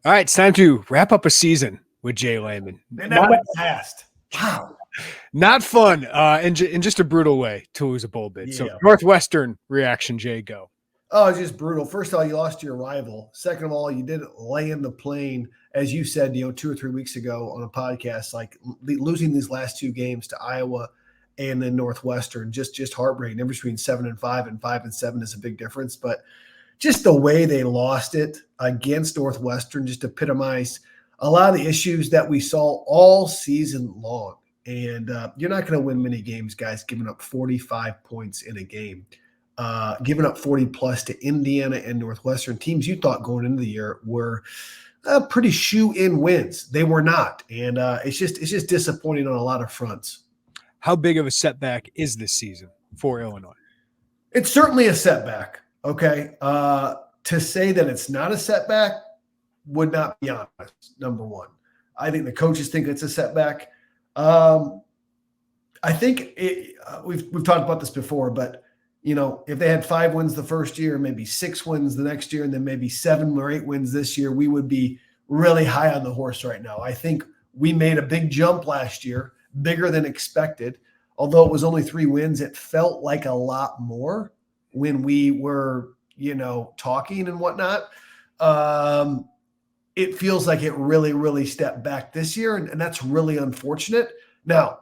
All right, it's time to wrap up a season with J Leman. And that went fast. Wow. Not fun, in just a brutal way to lose a bowl bid. Yeah. So Northwestern reaction, Jay, go. Oh, it's just brutal. First of all, you lost to your rival. Second of all, you didn't land the plane, as you said, 2 or 3 weeks ago on a podcast, like losing these last 2 games to Iowa and then Northwestern, just heartbreaking. Difference between 7-5 and 5-7 is a big difference, but just the way they lost it against Northwestern just epitomized a lot of the issues that we saw all season long. And you're not going to win many games, guys, giving up 45 points in a game. Giving up 40-plus to Indiana and Northwestern, teams you thought going into the year were pretty shoe-in wins. They were not. And it's just disappointing on a lot of fronts. How big of a setback is this season for Illinois? It's certainly a setback, okay? To say that it's not a setback would not be honest, number one. I think the coaches think it's a setback. I think we've talked about this before, but if they had 5 wins the first year, maybe 6 wins the next year, and then maybe 7 or 8 wins this year, we would be really high on the horse right now. I think we made a big jump last year, bigger than expected. Although it was only 3 wins, it felt like a lot more when we were, talking and whatnot. It feels like it really, really stepped back this year, and that's really unfortunate. Now,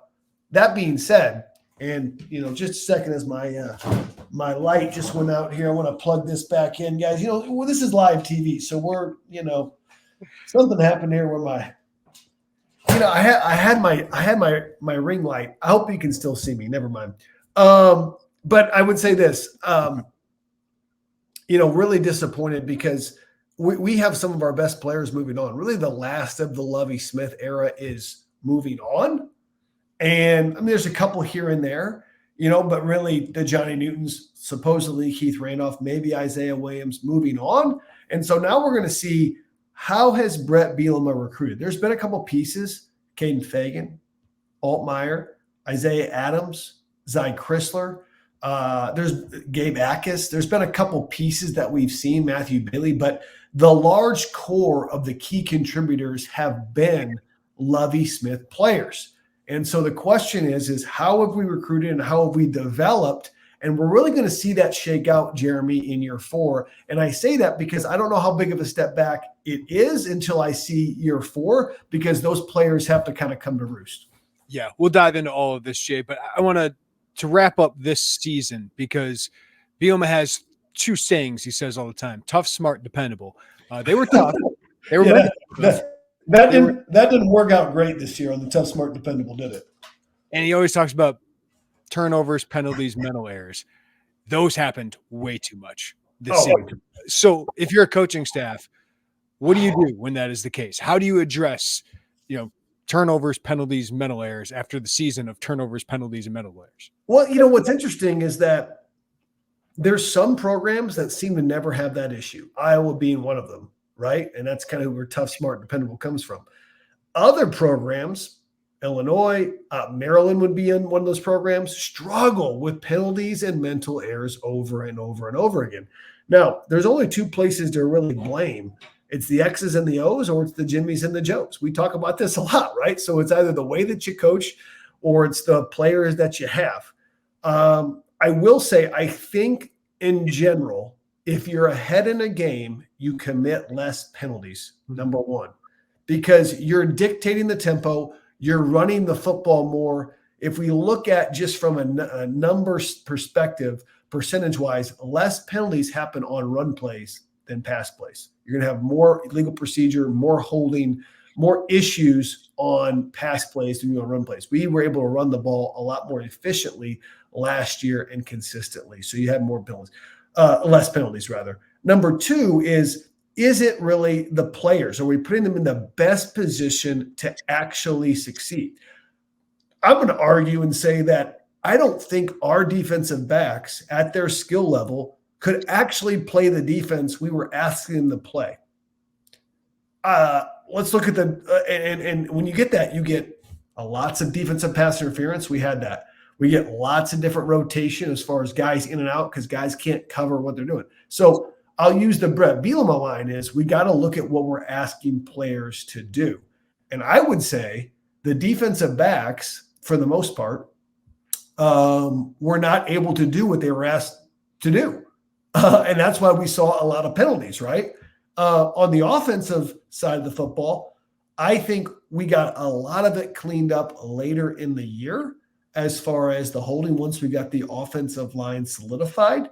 that being said, and just a second as my light just went out here, I want to plug this back in, guys. This is live TV, so we're something happened here where I had my ring light. I hope you can still see me. Never mind. But I would say this, really disappointed because we have some of our best players moving on. Really, the last of the Lovie Smith era is moving on. And there's a couple here and there, but really the Johnny Newtons, supposedly Keith Randolph, maybe Isaiah Williams moving on. And so now we're going to see, how has Brett Bielema recruited? There's been a couple pieces, Caden Fagan, Altmaier, Isaiah Adams, Zy Chrysler. There's Gabe Akis. There's been a couple pieces that we've seen, Matthew Bailey, but the large core of the key contributors have been Lovie Smith players. And so the question is how have we recruited and how have we developed? And we're really going to see that shake out, Jeremy, in year 4. And I say that because I don't know how big of a step back it is until I see year 4, because those players have to kind of come to roost. Yeah, we'll dive into all of this, Jay, but I want to wrap up this season because Bielema has 2 sayings he says all the time: tough, smart, dependable. They were tough. They were that didn't work out great this year on the tough, smart, dependable, did it? And he always talks about turnovers, penalties, mental errors. Those happened way too much this season. So if you're a coaching staff, what do you do when that is the case? How do you address, turnovers, penalties, mental errors after the season of turnovers, penalties, and mental errors? Well, what's interesting is that there's some programs that seem to never have that issue, Iowa being one of them, right? And that's kind of where tough, smart, dependable comes from. Other programs, Illinois, Maryland would be in one of those programs, struggle with penalties and mental errors over and over and over again. Now, there's only 2 places to really blame. It's the X's and the O's, or it's the Jimmies and the Joes. We talk about this a lot, right? So it's either the way that you coach or it's the players that you have. I will say, I think in general, if you're ahead in a game, you commit less penalties, number one, because you're dictating the tempo, you're running the football more. If we look at just from a numbers perspective, percentage-wise, less penalties happen on run plays than pass plays. You're going to have more illegal procedure, more holding, more issues on pass plays than you do on run plays. We were able to run the ball a lot more efficiently last year and consistently. So you had more penalties, less penalties rather. Number 2 is it really the players? Are we putting them in the best position to actually succeed? I'm going to argue and say that I don't think our defensive backs at their skill level could actually play the defense we were asking them to play. Let's look at and when you get that, you get lots of defensive pass interference. We had that. We get lots of different rotation as far as guys in and out because guys can't cover what they're doing. So I'll use the Brett Bielema line is we got to look at what we're asking players to do. And I would say the defensive backs, for the most part, were not able to do what they were asked to do. And that's why we saw a lot of penalties, right? On the offensive side of the football, I think we got a lot of it cleaned up later in the year as far as the holding once we got the offensive line solidified.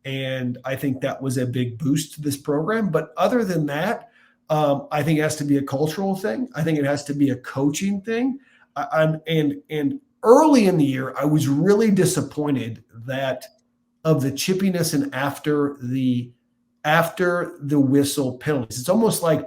And I think that was a big boost to this program. But other than that, I think it has to be a cultural thing. I think it has to be a coaching thing. And early in the year, I was really disappointed that of the chippiness and after the whistle penalties. It's almost like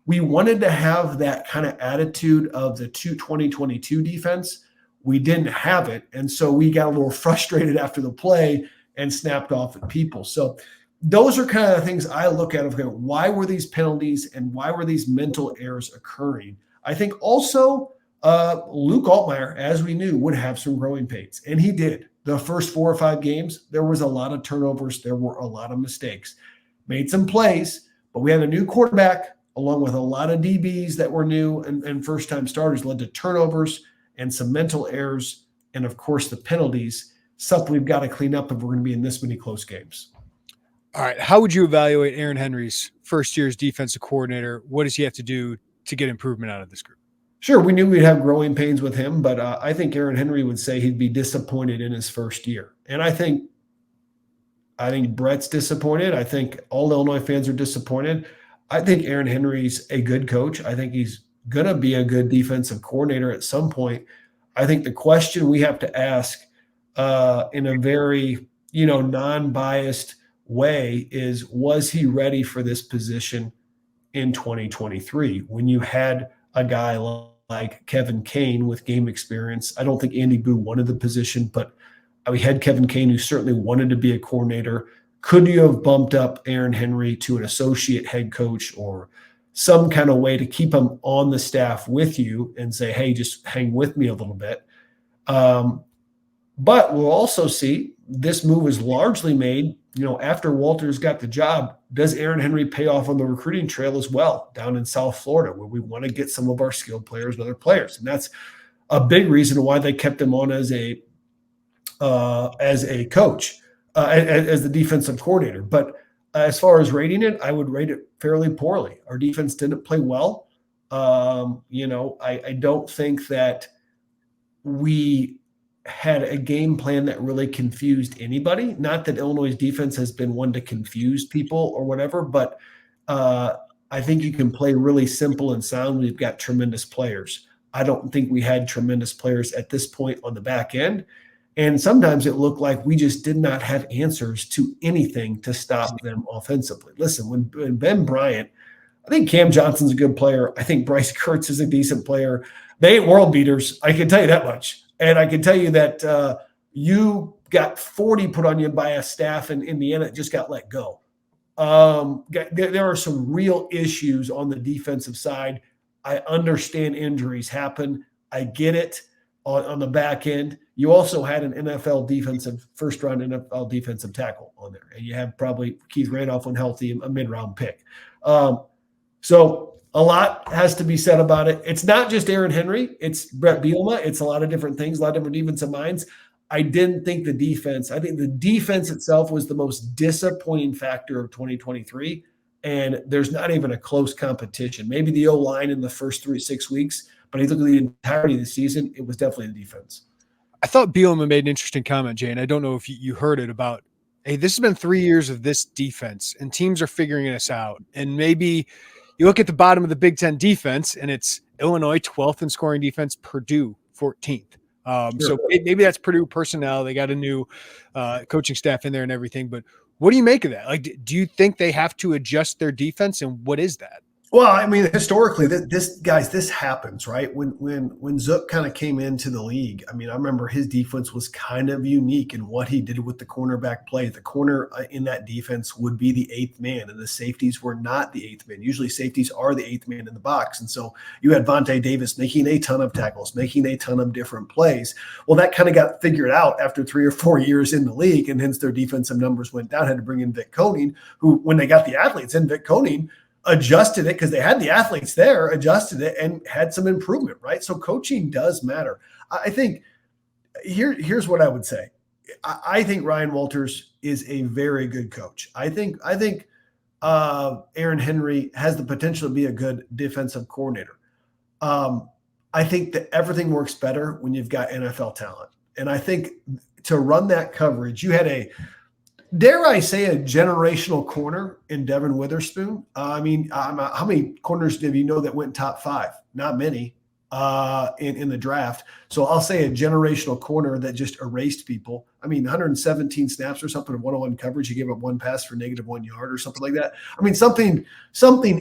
we wanted to have that kind of attitude of the 2022 defense. We didn't have it. And so we got a little frustrated after the play and snapped off at people. So those are kind of the things I look at of why were these penalties and why were these mental errors occurring? I think also Luke Altmaier, as we knew, would have some growing pains. And he did. The first 4 or 5 games, there was a lot of turnovers. There were a lot of mistakes. Made some plays, but we had a new quarterback along with a lot of DBs that were new and first-time starters led to turnovers and some mental errors and, of course, the penalties. Something we've got to clean up if we're going to be in this many close games. All right. How would you evaluate Aaron Henry's first year as defensive coordinator? What does he have to do to get improvement out of this group? Sure. We knew we'd have growing pains with him, but I think Aaron Henry would say he'd be disappointed in his first year. And I think Brett's disappointed. I think all Illinois fans are disappointed. I think Aaron Henry's a good coach. I think he's going to be a good defensive coordinator at some point. I think the question we have to ask in a very, non-biased way is, was he ready for this position in 2023? When you had a guy like Kevin Kane with game experience, I don't think Andy Boo wanted the position, but we had Kevin Kane who certainly wanted to be a coordinator. Could you have bumped up Aaron Henry to an associate head coach or some kind of way to keep him on the staff with you and say, hey, just hang with me a little bit? But we'll also see this move is largely made, after Walters got the job. Does Aaron Henry pay off on the recruiting trail as well down in South Florida, where we want to get some of our skilled players and other players? And that's a big reason why they kept him on as a coach, as the defensive coordinator. But as far as rating it, I would rate it fairly poorly. Our defense didn't play well. I don't think that we had a game plan that really confused anybody. Not that Illinois' defense has been one to confuse people or whatever, but I think you can play really simple and sound. We've got tremendous players. I don't think we had tremendous players at this point on the back end. And sometimes it looked like we just did not have answers to anything to stop them offensively. Listen, when Ben Bryant, I think Cam Johnson's a good player. I think Bryce Kurtz is a decent player. They ain't world beaters. I can tell you that much. And I can tell you that you got 40 put on you by a staff in Indiana that just got let go. There are some real issues on the defensive side. I understand injuries happen. I get it on the back end. You also had an first-round NFL defensive tackle on there. And you have probably Keith Randolph when healthy, a mid-round pick. So a lot has to be said about it. It's not just Aaron Henry. It's Brett Bielema. It's a lot of different things, a lot of different defensive minds. I think the defense itself was the most disappointing factor of 2023, and there's not even a close competition. Maybe the O-line in the first 6 weeks, but if you look at the entirety of the season, it was definitely the defense. I thought Bielema made an interesting comment, Jay, and I don't know if you heard it about, hey, this has been 3 years of this defense, and teams are figuring us out, and maybe – you look at the bottom of the Big Ten defense, and it's Illinois 12th in scoring defense, Purdue 14th. So maybe that's Purdue personnel. They got a new coaching staff in there and everything. But what do you make of that? Like, do you think they have to adjust their defense, and what is that? Well, I mean, historically, this happens, right? When Zook kind of came into the league, I mean, I remember his defense was kind of unique in what he did with the cornerback play. The corner in that defense would be the eighth man, and the safeties were not the eighth man. Usually, safeties are the eighth man in the box, and so you had Vontae Davis making a ton of tackles, making a ton of different plays. Well, that kind of got figured out after 3 or 4 years in the league, and hence their defensive numbers went down. Had to bring in Vic Koning, who, when they got the athletes in, Vic Koning adjusted it because they had the athletes there, adjusted it, and had some improvement, right? So coaching does matter. I think here's what I would say. I think Ryan Walters is a very good coach. I think Aaron Henry has the potential to be a good defensive coordinator. I think that everything works better when you've got NFL talent. And I think to run that coverage, you had dare I say, a generational corner in Devin Witherspoon. I mean, how many corners do you know that went top 5? Not many in the draft. So I'll say a generational corner that just erased people. I mean, 117 snaps or something in one-on-one coverage. He gave up 1 pass for -1 yard or something like that. I mean, something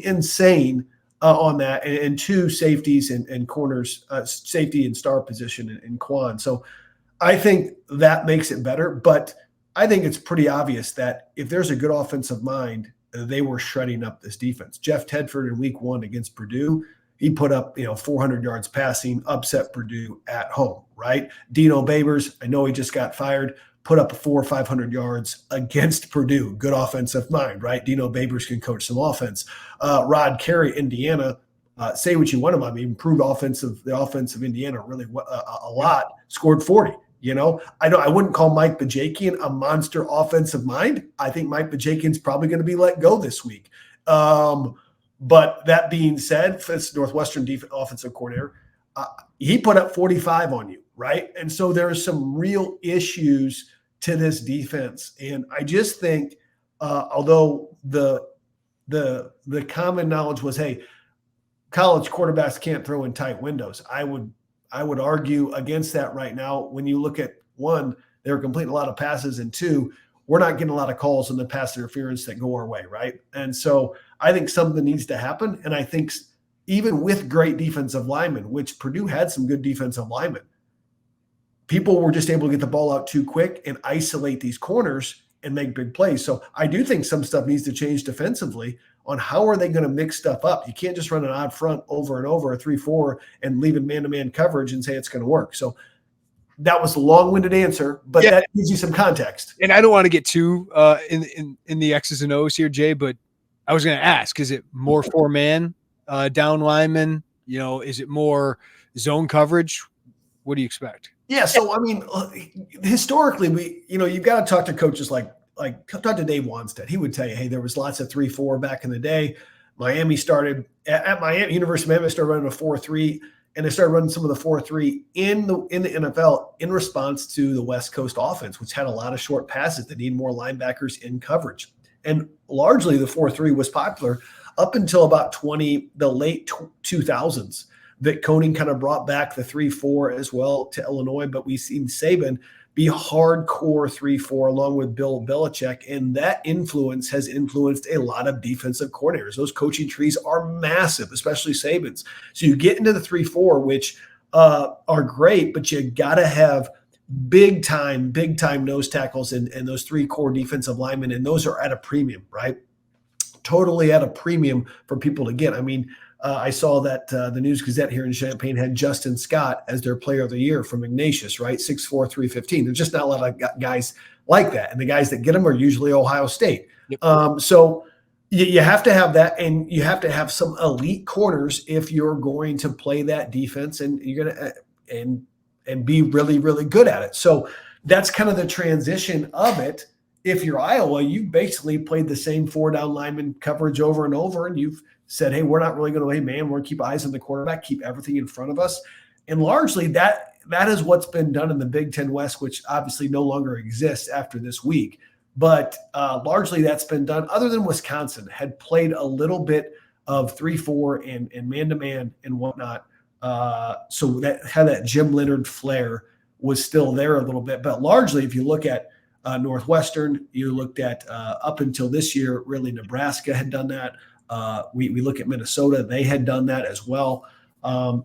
insane on that, and 2 safeties and corners, safety and star position in Quan. So I think that makes it better, but I think it's pretty obvious that if there's a good offensive mind, they were shredding up this defense. Jeff Tedford in week 1 against Purdue, he put up 400 yards passing, upset Purdue at home, right? Dino Babers, I know he just got fired, put up 400 or 500 yards against Purdue. Good offensive mind, right? Dino Babers can coach some offense. Rod Carey, Indiana, say what you want about him, improved the offensive Indiana really a lot, scored 40. I wouldn't call Mike Bajakian a monster offensive mind. I think Mike Bajakian's probably going to be let go this week. But that being said, it's Northwestern offensive coordinator. He put up 45 on you, right? And so there are some real issues to this defense. And I just think, although the common knowledge was, hey, college quarterbacks can't throw in tight windows, I would argue against that right now. When you look at, 1, they're completing a lot of passes, and 2, we're not getting a lot of calls on the pass interference that go our way, right? And so I think something needs to happen. And I think even with great defensive linemen, which Purdue had some good defensive linemen, people were just able to get the ball out too quick and isolate these corners and make big plays. So I do think some stuff needs to change defensively on how are they going to mix stuff up. You can't just run an odd front over and over, a 3-4, and leave in man-to-man coverage and say it's going to work. So that was a long-winded answer, but that gives you some context. And I don't want to get too in the X's and O's here, Jay, but I was going to ask, is it more 4-man down lineman? Is it more zone coverage? What do you expect? Yeah, so I mean, historically, you've got to talk to coaches like talk to Dave Wanstead. He would tell you, hey, there was lots of 3-4 back in the day. Miami started at Miami, University of Miami started running a 4-3, and they started running some of the 4-3 in the NFL in response to the West Coast offense, which had a lot of short passes that need more linebackers in coverage. And largely the 4-3 was popular up until about the late 2000s. Vic Koning kind of brought back the 3-4 as well to Illinois, but we've seen Saban be hardcore 3-4 along with Bill Belichick, and that influence has influenced a lot of defensive coordinators. Those coaching trees are massive, especially Saban's. So you get into the 3-4, which are great, but you got to have big time nose tackles and those 3 core defensive linemen, and those are at a premium, right? Totally at a premium for people to get. I mean, I saw that the News Gazette here in Champaign had Justin Scott as their player of the year from Ignatius, right? 6'4", 315. There's just not a lot of guys like that. And the guys that get them are usually Ohio State. Yep. So you have to have that, and you have to have some elite corners if you're going to play that defense, and you're going to and be really, really good at it. So that's kind of the transition of it. If you're Iowa, you've basically played the same 4-down lineman coverage over and over, and you've said, hey, we're not really going to lay man. We're going to keep eyes on the quarterback, keep everything in front of us. And largely that is what's been done in the Big Ten West, which obviously no longer exists after this week. But largely that's been done, other than Wisconsin had played a little bit of 3-4 and man-to-man and whatnot. So that had that Jim Leonhard flair was still there a little bit. But largely, if you look at Northwestern, you looked at up until this year, really Nebraska had done that. We look at Minnesota; they had done that as well.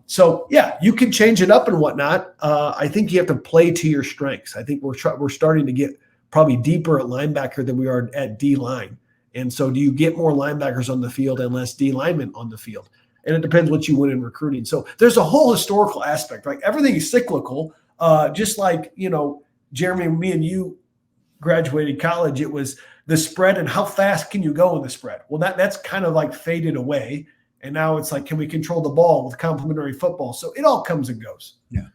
So yeah, you can change it up and whatnot. I think you have to play to your strengths. I think we're starting to get probably deeper at linebacker than we are at D line. And so do you get more linebackers on the field and less D linemen on the field? And it depends what you win in recruiting. So there's a whole historical aspect, right? Everything is cyclical. Just like, Jeremy, me and you graduated college, it was the spread and how fast can you go in the spread? Well, that's kind of like faded away. And now it's like, can we control the ball with complementary football? So it all comes and goes. Yeah.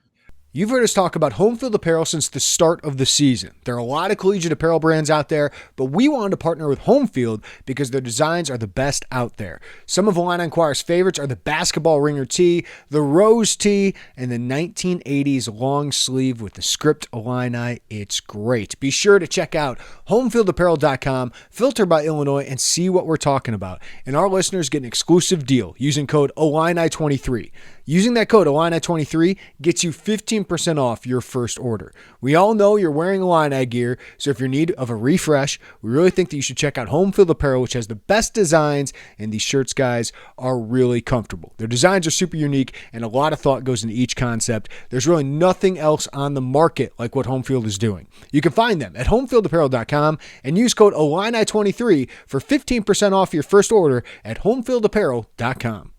You've heard us talk about HomeField apparel since the start of the season. There are a lot of collegiate apparel brands out there, but we wanted to partner with HomeField because their designs are the best out there. Some of Illini Inquirer's favorites are the basketball ringer tee, the rose tee, and the 1980s long sleeve with the script Illini. It's great. Be sure to check out homefieldapparel.com, filter by Illinois, and see what we're talking about. And our listeners get an exclusive deal using code Illini23. Using that code Illini23 gets you 15% off your first order. We all know you're wearing Illini gear, so if you're in need of a refresh, we really think that you should check out HomeField Apparel, which has the best designs, and these shirts, guys, are really comfortable. Their designs are super unique, and a lot of thought goes into each concept. There's really nothing else on the market like what HomeField is doing. You can find them at homefieldapparel.com and use code Illini23 for 15% off your first order at homefieldapparel.com.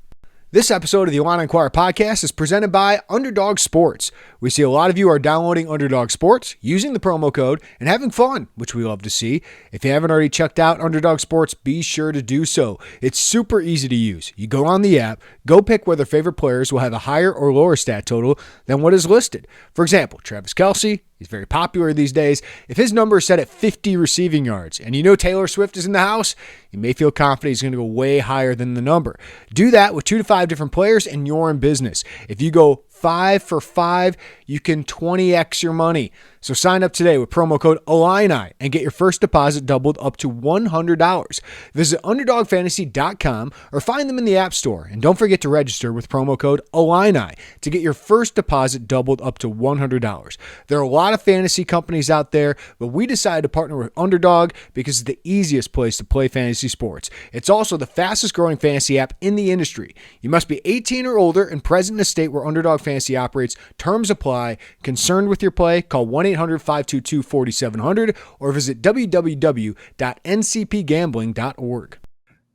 This episode of the Illini Inquirer Podcast is presented by Underdog Sports. We see a lot of you are downloading Underdog Sports, using the promo code, and having fun, which we love to see. If you haven't already checked out Underdog Sports, be sure to do so. It's super easy to use. You go on the app, go pick whether favorite players will have a higher or lower stat total than what is listed. For example, Travis Kelce, he's very popular these days. If his number is set at 50 receiving yards and you know Taylor Swift is in the house, you may feel confident he's going to go way higher than the number. Do that with 2 to 5 different players and you're in business. If you go 5 for 5, you can 20x your money. So sign up today with promo code Illini and get your first deposit doubled up to $100. Visit UnderdogFantasy.com or find them in the App Store. And don't forget to register with promo code Illini to get your first deposit doubled up to $100. There are a lot of fantasy companies out there, but we decided to partner with Underdog because it's the easiest place to play fantasy sports. It's also the fastest growing fantasy app in the industry. You must be 18 or older and present in a state where Underdog Fantasy operates. Terms apply. Concerned with your play? Call 1-800-522-4700 or visit www.ncpgambling.org.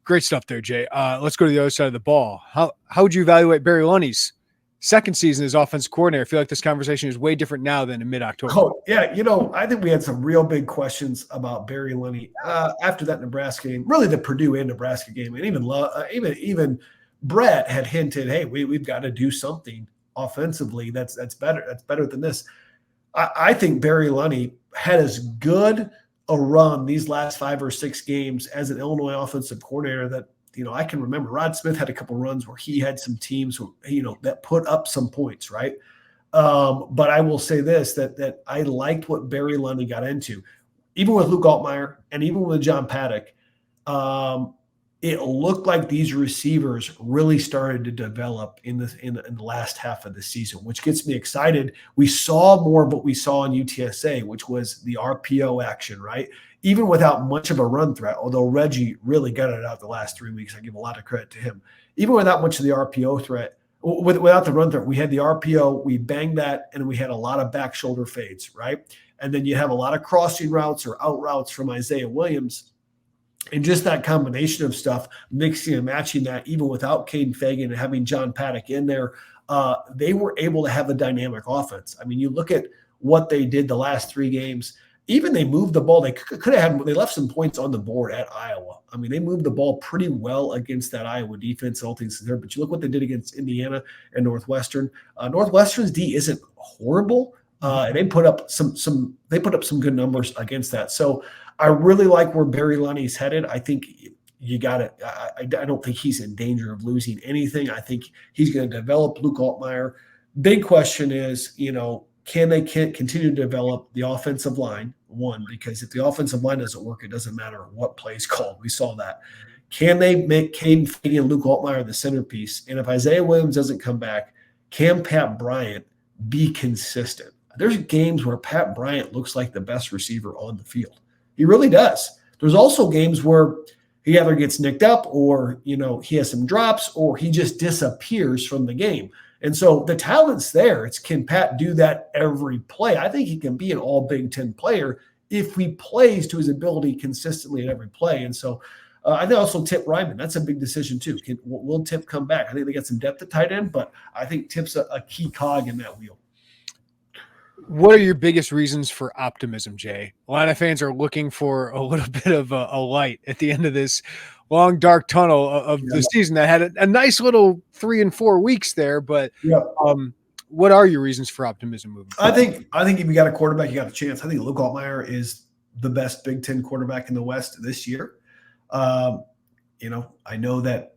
Great stuff there, Jay. Let's go to the other side of the ball. How would you evaluate Barry Lunney's second season as offensive coordinator? I feel like this conversation is way different now than in mid-October. Oh, yeah. I think we had some real big questions about Barry Lunney after that Nebraska game, really the Purdue and Nebraska game. And even Brett had hinted, hey, we've got to do something offensively that's better. That's better than this. I think Barry Lunney had as good a run these last 5 or 6 games as an Illinois offensive coordinator that, I can remember. Rod Smith had a couple runs where he had some teams, that put up some points, right? But I will say this, that I liked what Barry Lunney got into. Even with Luke Altmaier and even with John Paddock, it looked like these receivers really started to develop in the last half of the season, which gets me excited. We saw more of what we saw in UTSA, which was the RPO action, right? Even without much of a run threat, although Reggie really got it out the last 3 weeks. I give a lot of credit to him. Even without much of the RPO threat, without the run threat, we had the RPO, we banged that, and we had a lot of back shoulder fades, right? And then you have a lot of crossing routes or out routes from Isaiah Williams. And just that combination of stuff, mixing and matching that, even without Caden Fagan and having John Paddock in there, they were able to have a dynamic offense. I mean, you look at what they did the last 3 games. Even they moved the ball. They could have had. They left some points on the board at Iowa. I mean, they moved the ball pretty well against that Iowa defense. All things there, but you look what they did against Indiana and Northwestern. Northwestern's D isn't horrible, and they put up some. They put up some good numbers against that. So I really like where Barry Lunney's headed. I think you got it. I don't think he's in danger of losing anything. I think he's going to develop Luke Altmaier. Big question is, can they continue to develop the offensive line? One, because if the offensive line doesn't work, it doesn't matter what play is called. We saw that. Can they make Caden Fagan and Luke Altmaier the centerpiece? And if Isaiah Williams doesn't come back, can Pat Bryant be consistent? There's games where Pat Bryant looks like the best receiver on the field. He really does. There's also games where he either gets nicked up or, he has some drops or he just disappears from the game. And so the talent's there. Can Pat do that every play? I think he can be an all Big Ten player if he plays to his ability consistently at every play. And so I think also Tip Ryman. That's a big decision too. Will Tip come back? I think they got some depth at tight end, but I think Tip's a key cog in that wheel. What are your biggest reasons for optimism, Jay? A lot of fans are looking for a little bit of a light at the end of this long, dark tunnel of the season that had a nice little 3 and 4 weeks there. But what are your reasons for optimism moving forward? I think if you got a quarterback, you got a chance. I think Luke Altmaier is the best Big Ten quarterback in the West this year. I know that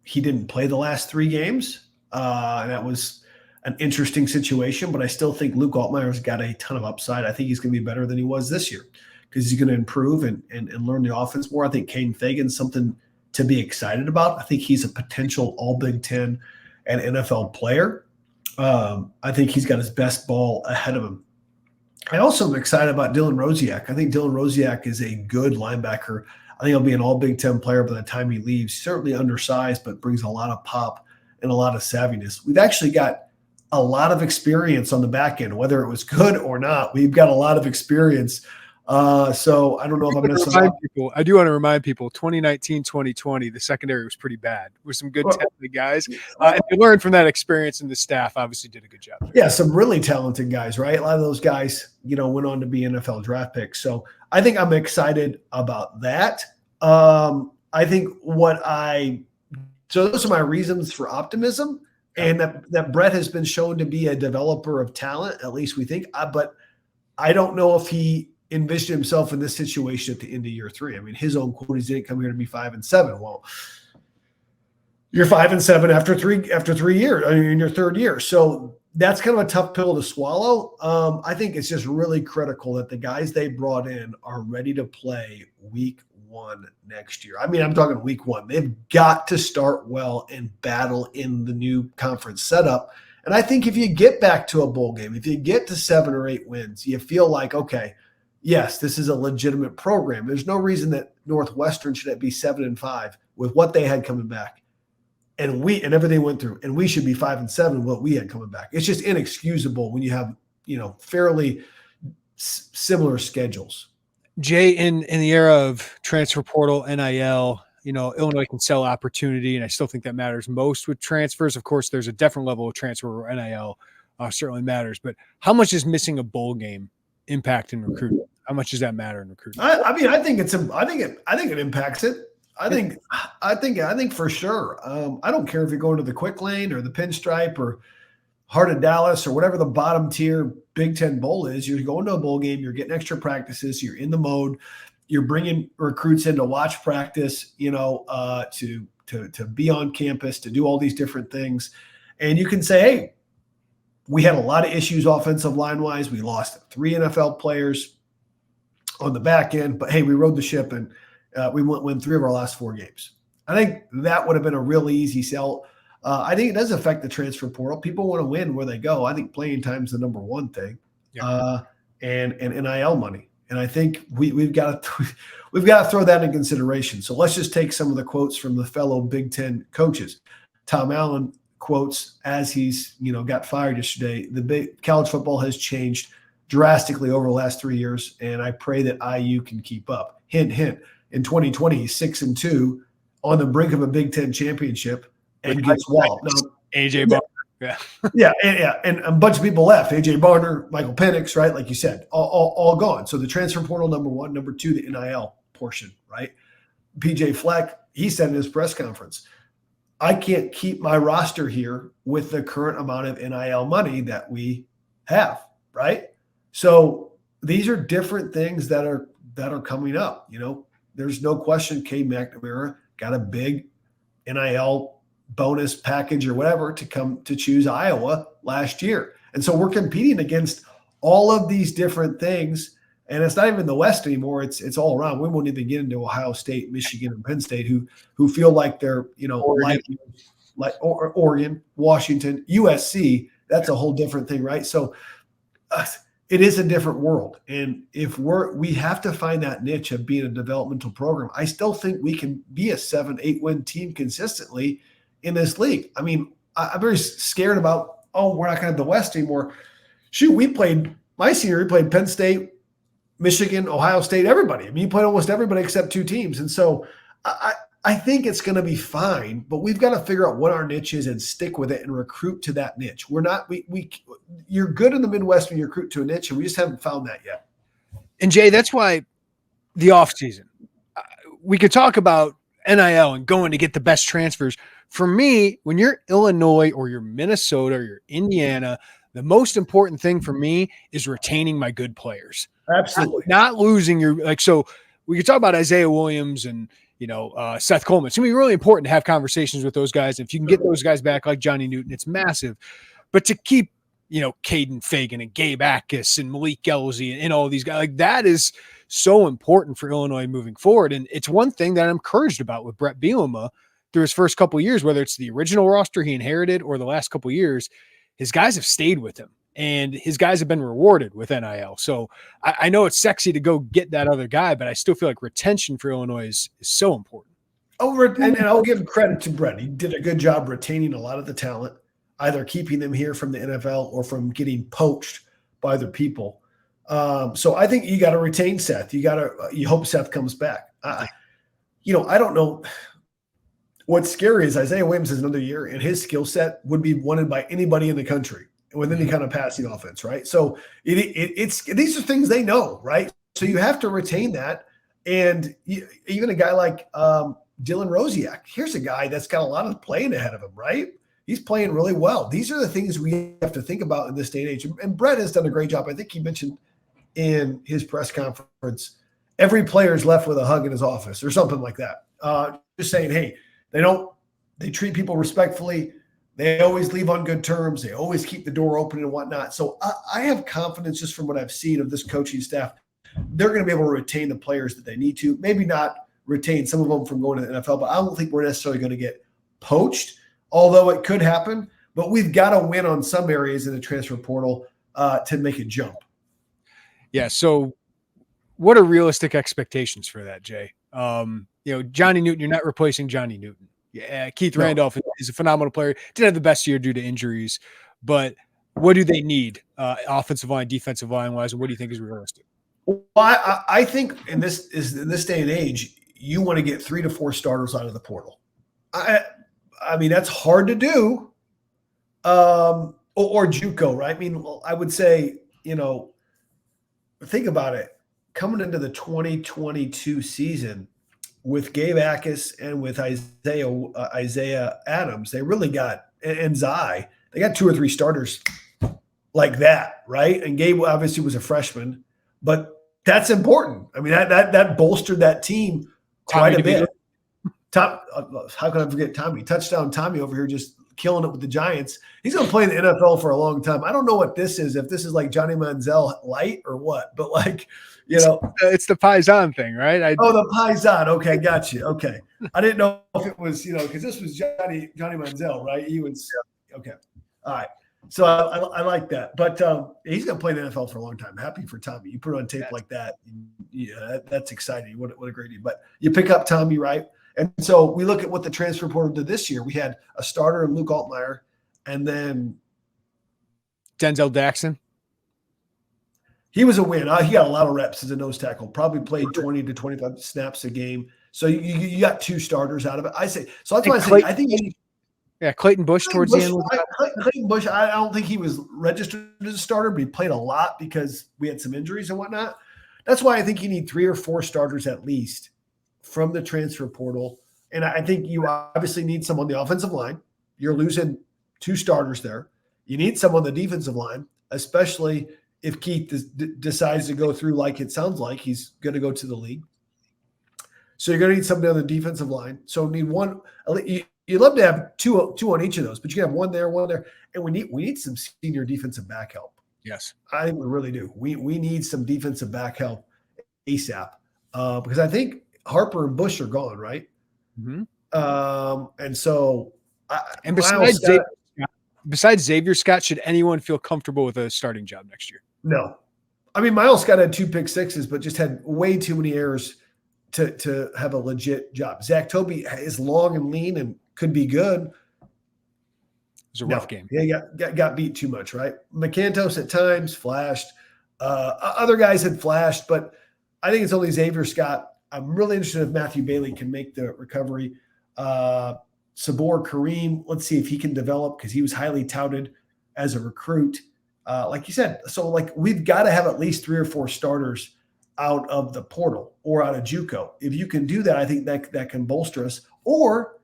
he didn't play the last 3 games, and that was an interesting situation, but I still think Luke Altmaier's got a ton of upside. I think he's going to be better than he was this year because he's going to improve and learn the offense more. I think Kane Fagan's something to be excited about. I think he's a potential all Big Ten and NFL player. I think he's got his best ball ahead of him. I also am excited about Dylan Rosiak. I think Dylan Rosiak is a good linebacker. I think he'll be an all Big Ten player by the time he leaves. Certainly undersized, but brings a lot of pop and a lot of savviness. We've actually got a lot of experience on the back end, whether it was good or not. We've got a lot of experience. So I don't know if I'm going to remind people. I do want to remind people 2019, 2020, the secondary was pretty bad with some good talented guys. And they learned from that experience, and the staff obviously did a good job. Yeah, some really talented guys, right? A lot of those guys, went on to be NFL draft picks. So I think I'm excited about that. I think so those are my reasons for optimism. And that Brett has been shown to be a developer of talent, at least we think. But I don't know if he envisioned himself in this situation at the end of year 3. I mean, his own quote is, he didn't come here to be 5-7. Well, you're 5-7 after 3 years. I mean, in your 3rd year. So that's kind of a tough pill to swallow. I think it's just really critical that the guys they brought in are ready to play week 1 next year. I mean, I'm talking week 1. They've got to start well and battle in the new conference setup. And I think if you get back to a bowl game, if you get to 7 or 8 wins, you feel like, okay, yes, this is a legitimate program. There's no reason that Northwestern should be 7-5 with what they had coming back. And everything went through, and we should be 5-7 with what we had coming back. It's just inexcusable when you have, fairly similar schedules. Jay, in the era of transfer portal, NIL, Illinois can sell opportunity, and I still think that matters most with transfers. Of course, there's a different level of transfer where NIL certainly matters, but how much is missing a bowl game impact in recruiting? How much does that matter in recruiting? I think it impacts it. I think for sure. I don't care if you're going to the Quick Lane or the Pinstripe or Heart of Dallas or whatever the bottom tier Big Ten bowl is. You're going to a bowl game. You're getting extra practices. You're in the mode. You're bringing recruits in to watch practice. To be on campus, to do all these different things, and you can say, hey, we had a lot of issues offensive line wise. We lost 3 NFL players on the back end, but hey, we rode the ship and we win 3 of our last 4 games. I think that would have been a really easy sell. I think it does affect the transfer portal. People want to win where they go. I think playing time is the number one thing, and NIL money. And I think we've got to throw that in consideration. So let's just take some of the quotes from the fellow Big Ten coaches. Tom Allen quotes as he's got fired yesterday. College football has changed drastically over the last 3 years, and I pray that IU can keep up. Hint, hint. In 2020, he's 6-2 on the brink of a Big Ten championship and gets walled. Now, AJ Barner. And a bunch of people left. AJ Barner, Michael Penix, right? Like you said, all gone. So the transfer portal, number 1. Number 2, the NIL portion, right? PJ Fleck, he said in his press conference, I can't keep my roster here with the current amount of NIL money that we have, right? So these are different things that are coming up. There's no question Cade McNamara got a big NIL bonus package or whatever to come to choose Iowa last year. And so we're competing against all of these different things. And it's not even the West anymore. It's all around. We won't even get into Ohio State, Michigan, and Penn State who feel like they're, like Oregon, Washington, USC. That's a whole different thing, right? So it is a different world. And if we have to find that niche of being a developmental program, I still think we can be a 7-8 win team consistently in this league. I mean, I'm very scared about, we're not going to have the West anymore. Shoot, my senior year, we played Penn State, Michigan, Ohio State, everybody. I mean, you played almost everybody except 2 teams. And so I think it's going to be fine, but we've got to figure out what our niche is and stick with it and recruit to that niche. You're good in the Midwest when you recruit to a niche, and we just haven't found that yet. And Jay, that's why the offseason, we could talk about NIL and going to get the best transfers. For me, when you're Illinois or you're Minnesota or you're Indiana, the most important thing for me is retaining my good players. Absolutely. Not losing so we could talk about Isaiah Williams and, Seth Coleman. It's going to be really important to have conversations with those guys. If you can get those guys back like Johnny Newton, it's massive. But to keep, Caden Fagan and Gabe Akis and Malik Elzy and all these guys, that is so important for Illinois moving forward. And it's one thing that I'm encouraged about with Brett Bielema through his first couple of years, whether it's the original roster he inherited or the last couple of years, his guys have stayed with him. And his guys have been rewarded with NIL. So I know it's sexy to go get that other guy, but I still feel like retention for Illinois is so important. And I'll give credit to Brett. He did a good job retaining a lot of the talent, either keeping them here from the NFL or from getting poached by other people. So I think you got to retain Seth. You hope Seth comes back. I don't know. What's scary is Isaiah Williams is another year, and his skill set would be wanted by anybody in the country with any kind of passing offense, right? So it's these are things they know, right? So you have to retain that. And even a guy like Dylan Rosiak, here's a guy that's got a lot of playing ahead of him, right? He's playing really well. These are the things we have to think about in this day and age. And Brett has done a great job. I think he mentioned in his press conference, every player is left with a hug in his office or something like that. Just saying, hey, they treat people respectfully. They always leave on good terms. They always keep the door open and whatnot. So I have confidence just from what I've seen of this coaching staff. They're going to be able to retain the players that they need to. Maybe not retain some of them from going to the NFL, but I don't think we're necessarily going to get poached, although it could happen. But we've got to win on some areas in the transfer portal to make a jump. Yeah. So what are realistic expectations for that, Jay? Johnny Newton, you're not replacing Johnny Newton. Yeah, Keith Randolph is a phenomenal player. Didn't have the best year due to injuries, but what do they need offensive line, defensive line wise? And what do you think is realistic? Well, I think in this day and age, you want to get 3 to 4 starters out of the portal. I mean, that's hard to do. Or JUCO, right? I mean, I would say, think about it. Coming into the 2022 season with Gabe Akis and with Isaiah Adams, they really got, and Zai, they got 2 or 3 starters like that, right? And Gabe obviously was a freshman, but that's important. I mean, that bolstered that team quite a bit. How can I forget Tommy? Touchdown Tommy over here just killing it with the Giants. He's going to play in the NFL for a long time. I don't know what this is, if this is like Johnny Manziel light or what, but it's the Paisan thing, right? The Paisan. Okay, got you. Okay. I didn't know if it was, because this was Johnny Manziel, right? He was, okay. All right. So I like that. But he's going to play in the NFL for a long time. Happy for Tommy. You put it on tape like that. Yeah, that's exciting. What a great deal. But you pick up Tommy, right? And so we look at what the transfer portal did this year. We had a starter in Luke Altmaier, and then Denzel Daxon. He was a win. He got a lot of reps as a nose tackle, probably played 20 to 25 snaps a game. So you got 2 starters out of it. I say, so that's why I say, I think Clayton Bush towards the end. Clayton Bush, I don't think he was registered as a starter, but he played a lot because we had some injuries and whatnot. That's why I think you need 3 or 4 starters at least from the transfer portal. And I think you obviously need some on the offensive line. You're losing 2 starters there. You need some on the defensive line, especially if Keith decides to go through like it sounds like he's going to go to the league. So you're going to need somebody on the defensive line. So need one. You'd love to have two on each of those, but you can have one there, and we need some senior defensive back help. Yes, I think we really do. We need some defensive back help ASAP because I think Harper and Bush are gone, right? Mm-hmm. And so, besides Xavier Scott, should anyone feel comfortable with a starting job next year? No. I mean, Miles Scott had 2 pick sixes, but just had way too many errors to have a legit job. Zach Toby is long and lean and could be good. It was a rough game. Yeah, got beat too much, right? McCantos at times flashed. Other guys had flashed, but I think it's only Xavier Scott. I'm really interested if Matthew Bailey can make the recovery. Sabor Kareem, let's see if he can develop because he was highly touted as a recruit. Like you said, so like we've got to have at least 3 or 4 starters out of the portal or out of JUCO. If you can do that, I think that can bolster us. Or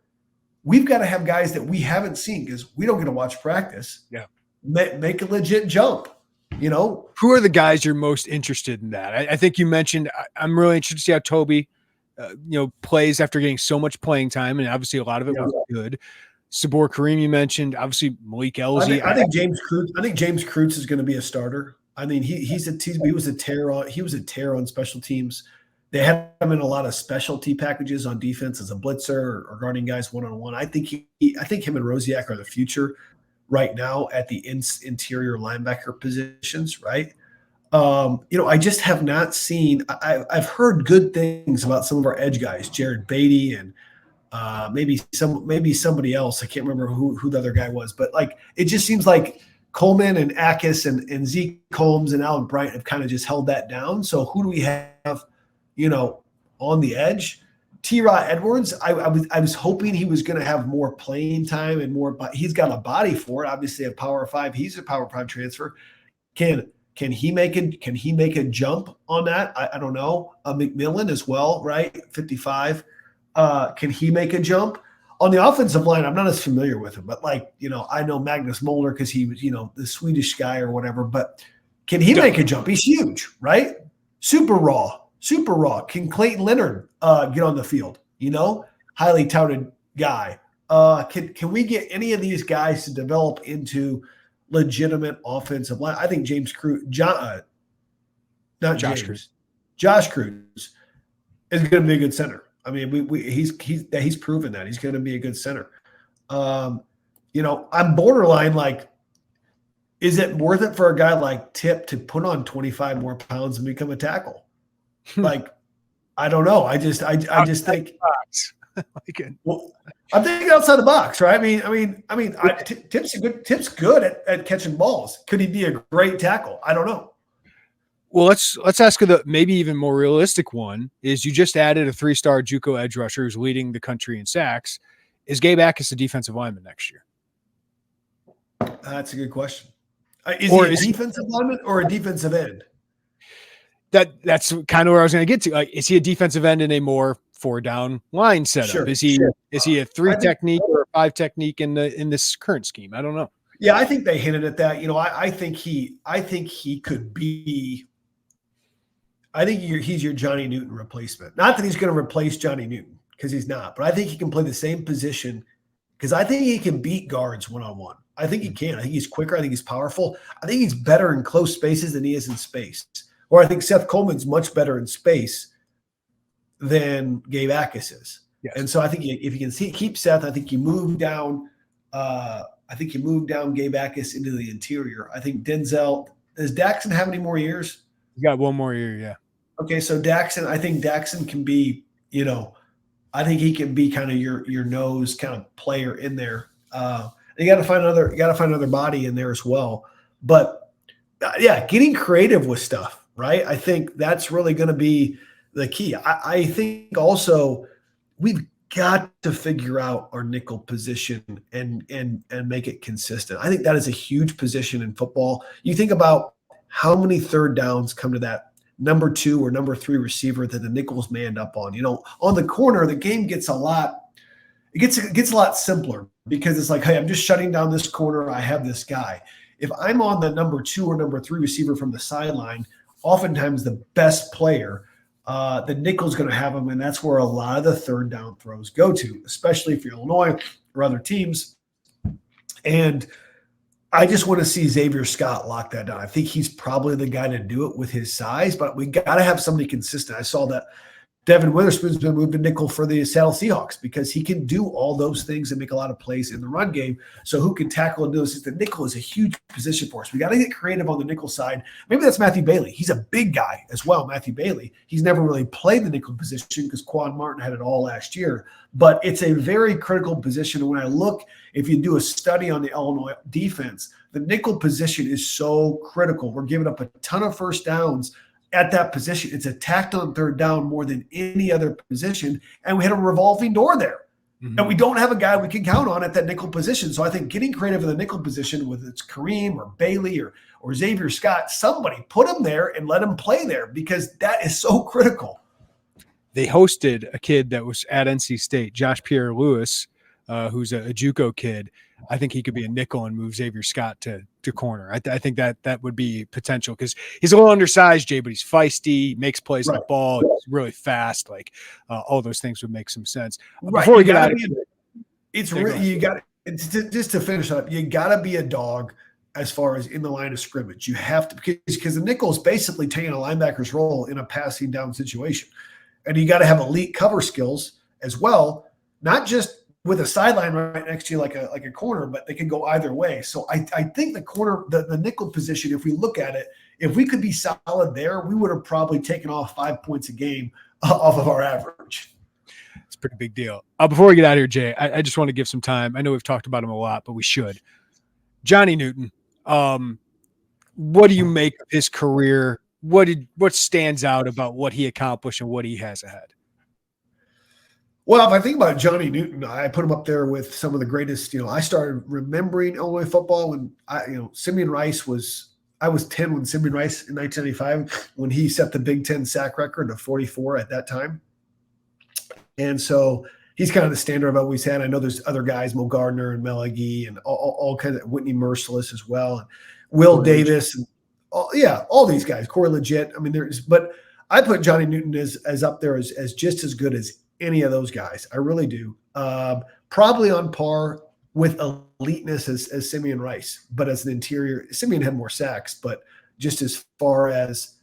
we've got to have guys that we haven't seen because we don't get to watch practice. Yeah, make a legit jump. Who are the guys you're most interested in that? I think you mentioned. I'm really interested to see how Toby, plays after getting so much playing time, and obviously a lot of it was good. Sabor Kareem, you mentioned, obviously Malik Elzy. I think James Kreutz is going to be a starter. I mean, he was a terror on special teams. They had him in a lot of specialty packages on defense as a blitzer or guarding guys one-on-one. I think him and Rosiak are the future right now at the interior linebacker positions, right? I just have not seen. I've heard good things about some of our edge guys, Jared Beatty and maybe somebody else. I can't remember who the other guy was, but like it just seems like Coleman and Akis and Zeke Combs and Alec Bryant have kind of just held that down. So who do we have, on the edge? T-Rod Edwards, I was hoping he was going to have more playing time and more, but he's got a body for it. Obviously, a Power 5. He's a Power 5 transfer. Can he make a jump on that? I don't know. McMillan as well, right? 55. Can he make a jump? On the offensive line, I'm not as familiar with him, but I know Magnus Moeller because he was, the Swedish guy or whatever, but can he make a jump? He's huge, right? Super raw. Can Clayton Leonard get on the field? Highly touted guy. Can we get any of these guys to develop into legitimate offensive line? I think Josh Kreutz is going to be a good center. I mean, he's proven that he's going to be a good center. I'm borderline like, is it worth it for a guy like Tip to put on 25 more pounds and become a tackle? Like, I don't know. I just think. Well, I'm thinking outside the box, right? Tip's good at catching balls. Could he be a great tackle? I don't know. Well, let's ask the maybe even more realistic one is you just added a 3-star JUCO edge rusher who's leading the country in sacks. Is Gabe Akis a defensive lineman next year? That's a good question. Is he a defensive lineman or a defensive end? That's kind of where I was going to get to. Is he a defensive end in a more 4-down line setup? Sure, is he a 3 technique or a 5 technique in this current scheme? I don't know. Yeah, I think they hinted at that. I think he could be. I think he's your Johnny Newton replacement. Not that he's going to replace Johnny Newton because he's not, but I think he can play the same position because I think he can beat guards one-on-one. I think he can. I think he's quicker. I think he's powerful. I think he's better in close spaces than he is in space. Or I think Seth Coleman's much better in space than Gabe Akis is. Yes. And so I think if you can keep Seth, I think you move down. Gabe Akis into the interior. I think Denzel. Does Daxon have any more years? You got one more year, yeah. Okay, so I think Daxon can be, I think he can be kind of your nose kind of player in there. You got to find another body in there as well. But getting creative with stuff, right? I think that's really going to be the key. I think also we've got to figure out our nickel position and make it consistent. I think that is a huge position in football. You think about how many third downs come to that number 2 or number 3 receiver that the nickel's manned up on. On the corner, the game gets a lot simpler because it's like, hey, I'm just shutting down this corner. I have this guy. If I'm on the number 2 or number 3 receiver from the sideline, oftentimes the best player, the nickel's going to have him, and that's where a lot of the third down throws go to, especially if you're Illinois or other teams. And I just want to see Xavier Scott lock that down. I think he's probably the guy to do it with his size, but we got to have somebody consistent. I saw that Devin Witherspoon's been moved to nickel for the Seattle Seahawks because he can do all those things and make a lot of plays in the run game. So who can tackle and do this? The nickel is a huge position for us. We got to get creative on the nickel side. Maybe that's Matthew Bailey. He's a big guy as well, Matthew Bailey. He's never really played the nickel position because Quan Martin had it all last year. But it's a very critical position. And when I look, if you do a study on the Illinois defense, the nickel position is so critical. We're giving up a ton of first downs at that position. It's attacked on third down more than any other position, and we had a revolving door there. Mm-hmm. And we don't have a guy we can count on at that nickel position. So I think getting creative in the nickel position, whether it's Kareem or Bailey or Xavier Scott, somebody put him there and let him play there because that is so critical. They hosted a kid that was at NC State, Josh Pierre-Louis, who's a JUCO kid. I think he could be a nickel and move Xavier Scott to corner. I think that would be potential because he's a little undersized, Jay, but he's feisty, makes plays on the ball, he's really fast. Like all those things would make some sense. Before we get out of here, it's really you got just to finish up. You got to be a dog as far as in the line of scrimmage. You have to because the nickel is basically taking a linebacker's role in a passing down situation, and you got to have elite cover skills as well, not just with a sideline right next to you like a corner, but they can go either way. So I think the nickel position, if we look at it, if we could be solid there, we would have probably taken off 5 points a game off of our average. It's a pretty big deal. Before we get out of here, Jay, I just want to give some time. I know we've talked about him a lot, but we should. Johnny Newton, what do you make of his career? What stands out about what he accomplished and what he has ahead? Well, if I think about Johnny Newton, I put him up there with some of the greatest. I started remembering Illinois football when Simeon Rice I was 10 when Simeon Rice in 1995, when he set the Big Ten sack record of 44 at that time. And so he's kind of the standard of what we've had. I know there's other guys, Mo Gardner and Melagee and all kinds of Whitney Merciless as well. And Will Davis. And all these guys, Corey Legit. I mean, but I put Johnny Newton as up there as just as good as any of those guys. I really do. Probably on par with eliteness as Simeon Rice, but as an interior, Simeon had more sacks, but just as far as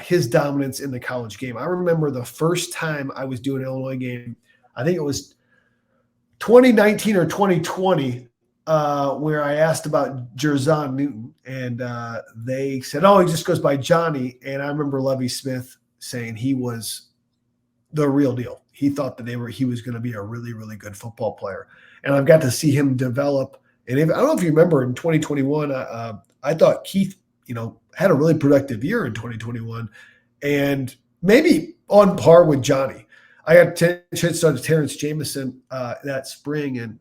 his dominance in the college game. I remember the first time I was doing an Illinois game, I think it was 2019 or 2020, where I asked about Jerzon Newton, and they said, he just goes by Johnny. And I remember Lovie Smith saying he was the real deal. He thought that he was going to be a really, really good football player. And I've got to see him develop. And I don't know if you remember in 2021, I thought Keith, had a really productive year in 2021 and maybe on par with Johnny. I got a chance to talk to Terrence Jameson that spring, and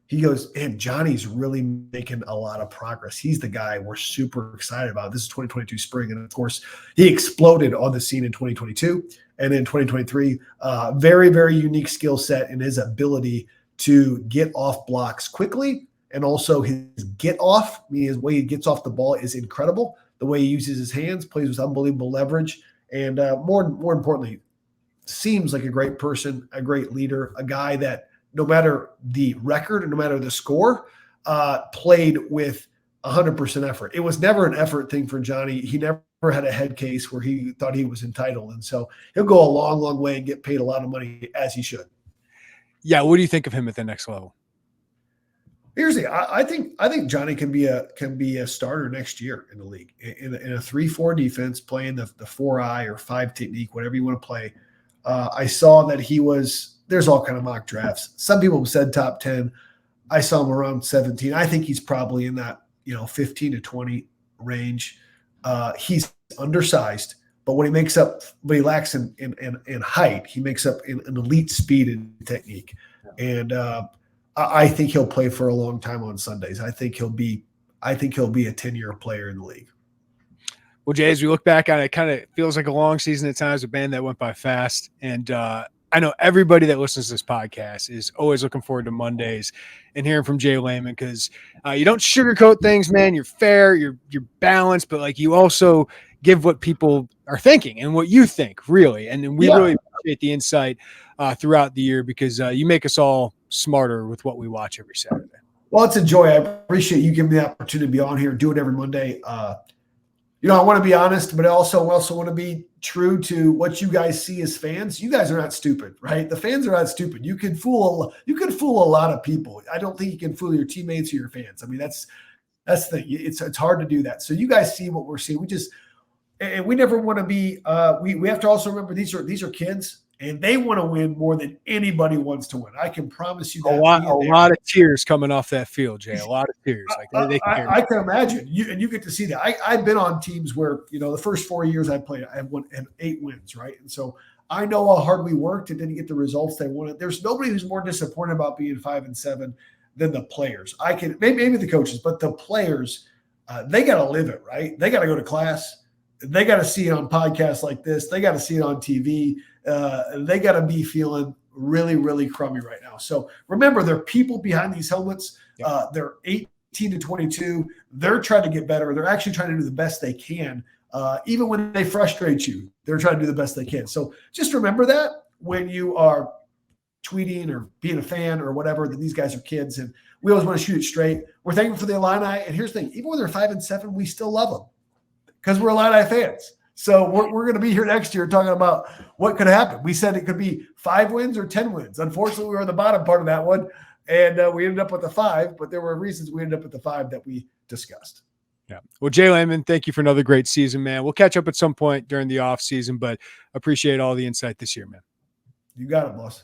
he goes, man, Johnny's really making a lot of progress. He's the guy we're super excited about. This is 2022 spring. And of course, he exploded on the scene in 2022. And in 2023, very, very unique skill set in his ability to get off blocks quickly. And also his get off, meaning his way he gets off the ball is incredible. The way he uses his hands, plays with unbelievable leverage. And more importantly, seems like a great person, a great leader, a guy that no matter the record and no matter the score, played with 100% effort. It was never an effort thing for Johnny. He never had a head case where he thought he was entitled. And so he'll go a long, long way and get paid a lot of money, as he should. Yeah. What do you think of him at the next level? Here's the I think Johnny can be a starter next year in the league in a 3-4 defense, playing the 4-eye or 5 technique, whatever you want to play. I saw that there's all kind of mock drafts. Some people said top 10. I saw him around 17. I think he's probably in that 15 to 20 range. He's undersized, but what he lacks in height, he makes up in elite speed and technique. And I think he'll play for a long time on Sundays. I think he'll be a 10-year player in the league. Well, Jay, as we look back on it, kind of feels like a long season at times, a band that went by fast. And I know everybody that listens to this podcast is always looking forward to Mondays and hearing from J Leman, because you don't sugarcoat things, man. You're fair, you're balanced, but like you also give what people are thinking and what you think, really. And we really appreciate the insight throughout the year, because you make us all smarter with what we watch every Saturday. Well, it's a joy. I appreciate you giving me the opportunity to be on here, do it every Monday. I want to be honest, but I also want to be true to what you guys see as fans. You guys are not stupid, right? The fans are not stupid. You can fool a lot of people. I don't think you can fool your teammates or your fans. I mean, that's the thing. It's hard to do that. So you guys see what we're seeing. We never want to be. We have to also remember these are kids. And they want to win more than anybody wants to win. I can promise you that. A lot of tears coming off that field, Jay. A lot of tears. Like they I can imagine. You get to see that. I've been on teams where, the first 4 years I played, I won 8 wins, right? And so I know how hard we worked and didn't get the results they wanted. There's nobody who's more disappointed about being 5-7 than the players. Maybe the coaches, but the players, they got to live it, right? They got to go to class. They got to see it on podcasts like this. They got to see it on TV. They got to be feeling really, really crummy right now. So remember, there are people behind these helmets. They're 18 to 22. They're trying to get better. They're actually trying to do the best they can. Even when they frustrate you, they're trying to do the best they can. So just remember that when you are tweeting or being a fan or whatever, that these guys are kids and we always want to shoot it straight. We're thankful for the Illini. And here's the thing, even when they're 5-7, we still love them because we're Illini fans. So we're going to be here next year talking about what could happen. We said it could be 5 wins or 10 wins. Unfortunately, we were in the bottom part of that one, and we ended up with the 5, but there were reasons we ended up with the 5 that we discussed. Yeah. Well, J Leman, thank you for another great season, man. We'll catch up at some point during the off season, but appreciate all the insight this year, man. You got it, boss.